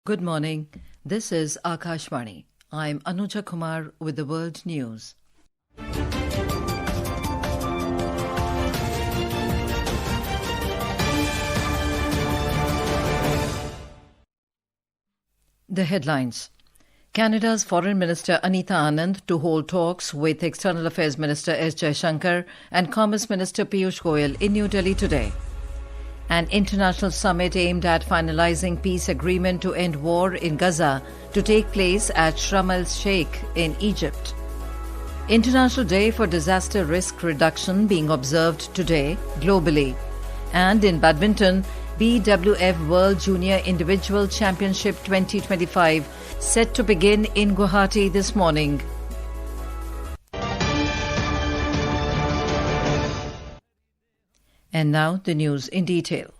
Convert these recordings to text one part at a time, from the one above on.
Good morning. This is Akashvani. I'm Anuja Kumar with the World News. The headlines. Canada's Foreign Minister Anita Anand to hold talks with External Affairs Minister S. Jaishankar and Commerce Minister Piyush Goyal in New Delhi today. An international summit aimed at finalizing peace agreement to end war in Gaza to take place at Sharm el-Sheikh in Egypt. International Day for Disaster Risk Reduction being observed today globally. And in badminton, BWF World Junior Individual Championship 2025 set to begin in Guwahati this morning. And now the news in detail.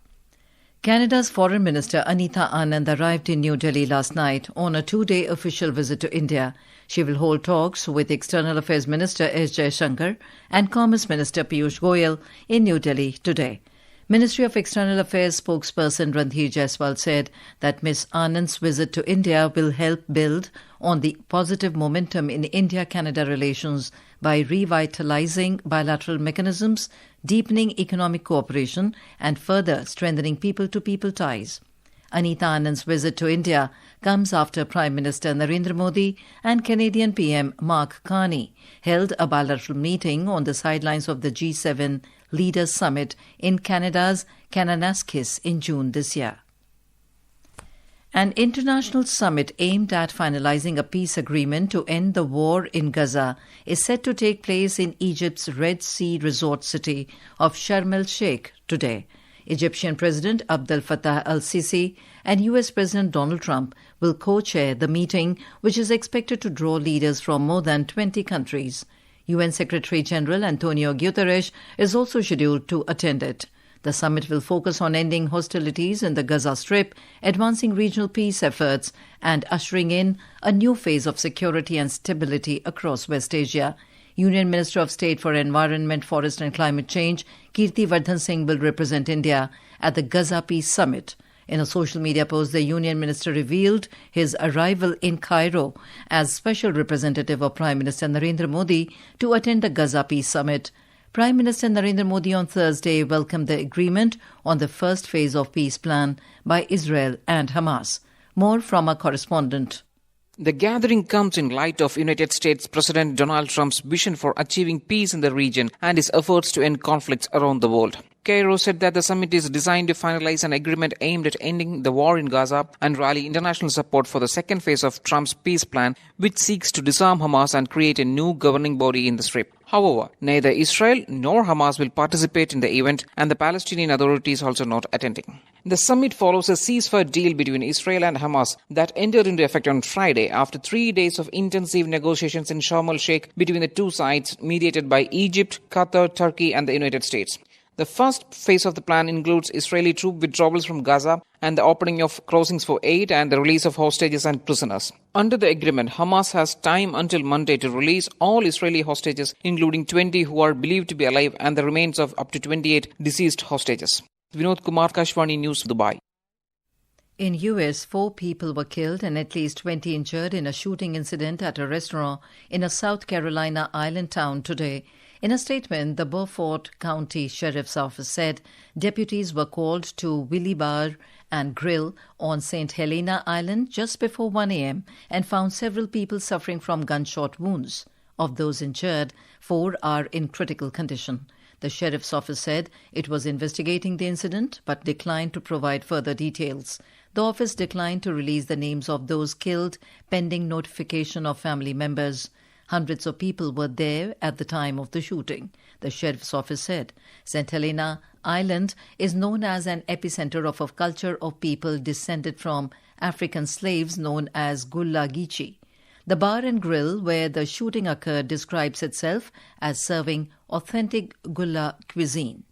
Canada's Foreign Minister Anita Anand arrived in New Delhi last night on a two-day official visit to India. She will hold talks with External Affairs Minister S. Jaishankar and Commerce Minister Piyush Goyal in New Delhi today. Ministry of External Affairs spokesperson Randhir Jaiswal said that Ms. Anand's visit to India will help build on the positive momentum in India-Canada relations by revitalizing bilateral mechanisms, deepening economic cooperation, and further strengthening people-to-people ties. Anita Anand's visit to India comes after Prime Minister Narendra Modi and Canadian PM Mark Carney held a bilateral meeting on the sidelines of the G7 Leaders Summit in Canada's Kananaskis in June this year. An international summit aimed at finalizing a peace agreement to end the war in Gaza is set to take place in Egypt's Red Sea resort city of Sharm el-Sheikh today. Egyptian President Abdel Fattah al-Sisi and US President Donald Trump will co-chair the meeting, which is expected to draw leaders from more than 20 countries. UN Secretary-General Antonio Guterres is also scheduled to attend it. The summit will focus on ending hostilities in the Gaza Strip, advancing regional peace efforts, and ushering in a new phase of security and stability across West Asia. Union Minister of State for Environment, Forest and Climate Change, Kirti Vardhan Singh, will represent India at the Gaza Peace Summit. In a social media post, the Union Minister revealed his arrival in Cairo as special representative of Prime Minister Narendra Modi to attend the Gaza Peace Summit. Prime Minister Narendra Modi on Thursday welcomed the agreement on the first phase of peace plan by Israel and Hamas. More from our correspondent. The gathering comes in light of United States President Donald Trump's vision for achieving peace in the region and his efforts to end conflicts around the world. Cairo said that the summit is designed to finalize an agreement aimed at ending the war in Gaza and rally international support for the second phase of Trump's peace plan, which seeks to disarm Hamas and create a new governing body in the Strip. However, neither Israel nor Hamas will participate in the event, and the Palestinian Authority is also not attending. The summit follows a ceasefire deal between Israel and Hamas that entered into effect on Friday after 3 days of intensive negotiations in Sharm el-Sheikh between the two sides, mediated by Egypt, Qatar, Turkey, and the United States. The first phase of the plan includes Israeli troop withdrawals from Gaza and the opening of crossings for aid and the release of hostages and prisoners. Under the agreement, Hamas has time until Monday to release all Israeli hostages, including 20 who are believed to be alive and the remains of up to 28 deceased hostages. Vinod Kumar, Kashwani News, Dubai. In US, 4 people were killed and at least 20 injured in a shooting incident at a restaurant in a South Carolina island town today. In a statement, the Beaufort County Sheriff's Office said deputies were called to Willie Bar and Grill on St. Helena Island just before 1 a.m. and found several people suffering from gunshot wounds. Of those injured, 4 are in critical condition. The Sheriff's Office said it was investigating the incident but declined to provide further details. The office declined to release the names of those killed pending notification of family members. Hundreds of people were there at the time of the shooting, the Sheriff's Office said. St. Helena Island is known as an epicenter of a culture of people descended from African slaves known as Gullah Geechee. The bar and grill where the shooting occurred describes itself as serving authentic Gullah cuisine.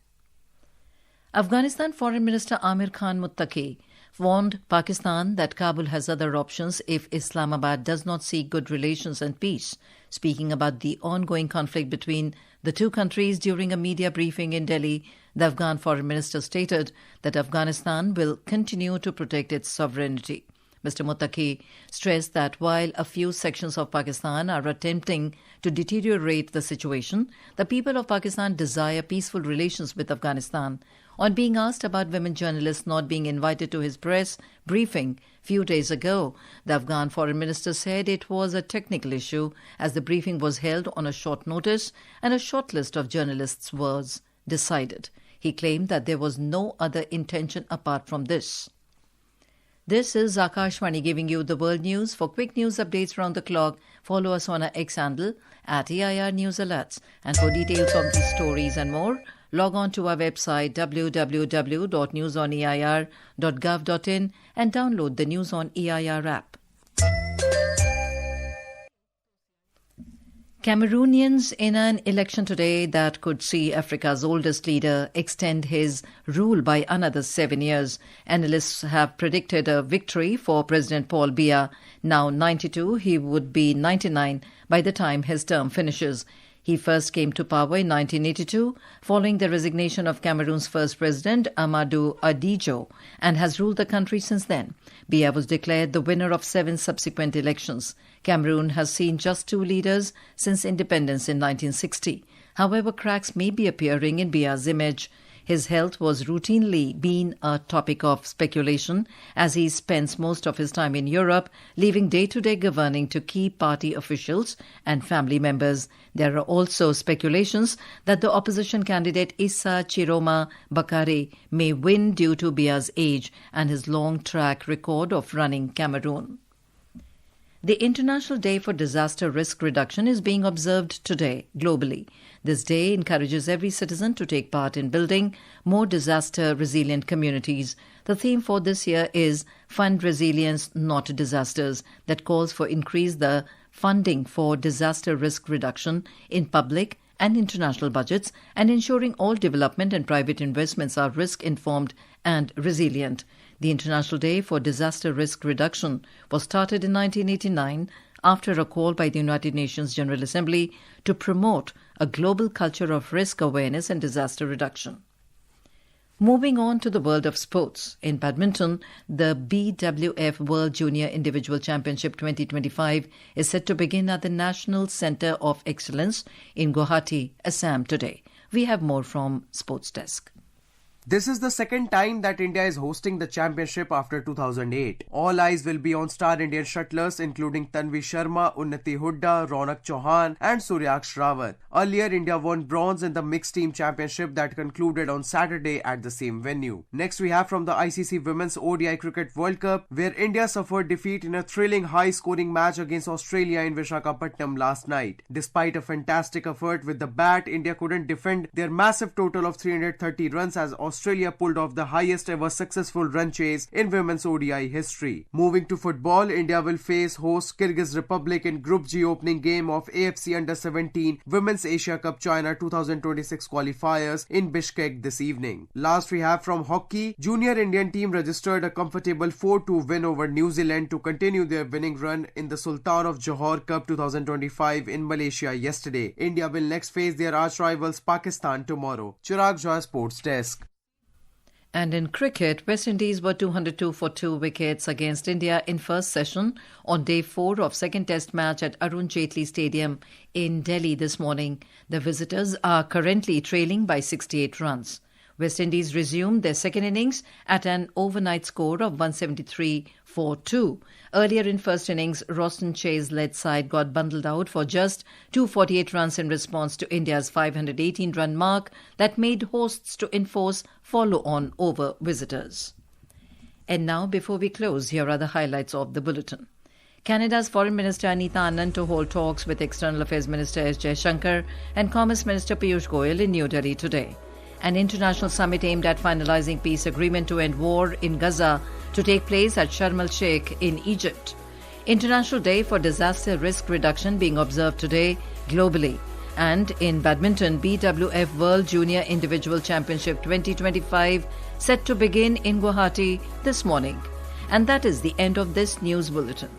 Afghanistan Foreign Minister Amir Khan Muttaqi warned Pakistan that Kabul has other options if Islamabad does not seek good relations and peace. Speaking about the ongoing conflict between the two countries during a media briefing in Delhi, the Afghan foreign minister stated that Afghanistan will continue to protect its sovereignty. Mr. Muttaqi stressed that while a few sections of Pakistan are attempting to deteriorate the situation, the people of Pakistan desire peaceful relations with Afghanistan. On being asked about women journalists not being invited to his press briefing few days ago, the Afghan foreign minister said it was a technical issue as the briefing was held on a short notice and a short list of journalists was decided. He claimed that there was no other intention apart from this. This is Akashvani giving you the world news. For quick news updates around the clock, follow us on our X handle at EIR News Alerts. And for details on these stories and more, log on to our website www.newsoneir.gov.in and download the News on EIR app. Cameroonians in an election today that could see Africa's oldest leader extend his rule by another 7 years. Analysts have predicted a victory for President Paul Biya. Now 92, he would be 99 by the time his term finishes. He first came to power in 1982 following the resignation of Cameroon's first president, Amadou Ahidjo, and has ruled the country since then. Biya was declared the winner of 7 subsequent elections. Cameroon has seen just 2 leaders since independence in 1960. However, cracks may be appearing in Biya's image. His health was routinely been a topic of speculation as he spends most of his time in Europe, leaving day-to-day governing to key party officials and family members. There are also speculations that the opposition candidate Issa Chiroma Bakare may win due to Biya's age and his long track record of running Cameroon. The International Day for Disaster Risk Reduction is being observed today globally. This day encourages every citizen to take part in building more disaster-resilient communities. The theme for this year is Fund Resilience, Not Disasters, that calls for increase the funding for disaster risk reduction in public and international budgets and ensuring all development and private investments are risk-informed and resilient. The International Day for Disaster Risk Reduction was started in 1989 after a call by the United Nations General Assembly to promote a global culture of risk awareness and disaster reduction. Moving on to the world of sports. In badminton, the BWF World Junior Individual Championship 2025 is set to begin at the National Centre of Excellence in Guwahati, Assam today. We have more from Sports Desk. This is the second time that India is hosting the championship after 2008. All eyes will be on star Indian shuttlers including Tanvi Sharma, Unnati Hooda, Ronak Chauhan and Suryaksh Rawat. Earlier, India won bronze in the mixed team championship that concluded on Saturday at the same venue. Next, we have from the ICC Women's ODI Cricket World Cup, where India suffered defeat in a thrilling high-scoring match against Australia in Visakhapatnam last night. Despite a fantastic effort with the bat, India couldn't defend their massive total of 330 runs as Australia pulled off the highest ever successful run chase in women's ODI history. Moving to football, India will face host Kyrgyz Republic in Group G opening game of AFC Under-17 Women's Asia Cup China 2026 qualifiers in Bishkek this evening. Last, we have from hockey. Junior Indian team registered a comfortable 4-2 win over New Zealand to continue their winning run in the Sultan of Johor Cup 2025 in Malaysia yesterday. India will next face their arch rivals Pakistan tomorrow. Chirag Jha, Sports Desk. And in cricket, West Indies were 202 for 2 wickets against India in first session on day 4 of second test match at Arun Jaitley Stadium in Delhi this morning. The visitors are currently trailing by 68 runs. West Indies resumed their second innings at an overnight score of 173 for 2. Earlier in first innings, Roston Chase-led side got bundled out for just 248 runs in response to India's 518-run mark that made hosts to enforce follow-on over visitors. And now, before we close, here are the highlights of the bulletin. Canada's Foreign Minister Anita Anand to hold talks with External Affairs Minister S. Jaishankar and Commerce Minister Piyush Goyal in New Delhi today. An international summit aimed at finalizing peace agreement to end war in Gaza to take place at Sharm el-Sheikh in Egypt. International Day for Disaster Risk Reduction being observed today globally. And in badminton, BWF World Junior Individual Championship 2025 set to begin in Guwahati this morning. And that is the end of this news bulletin.